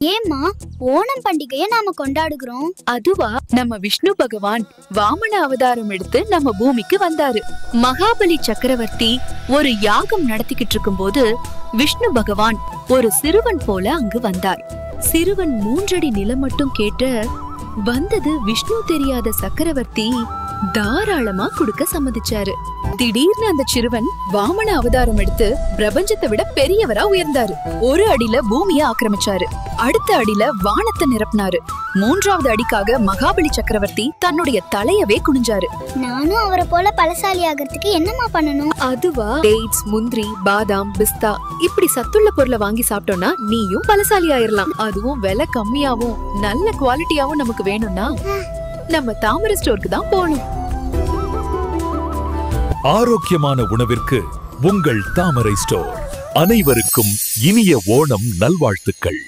ஏம்மா ஓணம் பண்டிகையை நாம கொண்டாடுகிறோம்? அதுவா, நம்ம விஷ்ணு பகவான் வாமன அவதாரம் எடுத்து நம்ம பூமிக்கு வந்தாரு. மகாபலி சக்கரவர்த்தி ஒரு யாகம் நடத்திக்கிட்டு இருக்கும் போது விஷ்ணு பகவான் ஒரு சிறுவன் போல அங்கு வந்தார். சிறுவன் 3 அடி நிலம் மட்டும் கேட்ட வந்தது விஷ்ணு தெரியாத சக்கரவர்த்தி தாராளமா கொடுக்க சம்மதிச்சாரு. திடீர்னு அந்த சிறுவன் வாமன அவதாரம் எடுத்து பிரபஞ்சத்தை விட பெரியவரா உயர்ந்தாரு. 1 அடியில பூமியை ஆக்கிரமிச்சாரு, அடுத்த அடியில வானத்தை நிரப்பினாரு. 3வது அடிக்காக மகாபலி சக்கரவர்த்தி தன்னுடைய தலையவே குனிஞ்சாரு. நானும் அவரை போல பலசாலி ஆகிறதுக்கு என்னமா பண்ணணும்? அதுவா, டேட்ஸ், முந்திரி, பாதாம், பிஸ்தா இப்படி சத்துள்ள பொருளை வாங்கி சாப்பிட்டோம்னா நீயும் பலசாலி ஆயிரலாம். அதுவும் விலை கம்மியாவும் நல்ல குவாலிட்டியாவும் நமக்கு வேணும்னா நம்ம தாமரை ஸ்டோருக்கு தான் போகணும். ஆரோக்கியமான உணவிற்கு உங்கள் தாமரை ஸ்டோர். அனைவருக்கும் இனிய ஓணம் நல்வாழ்த்துக்கள்.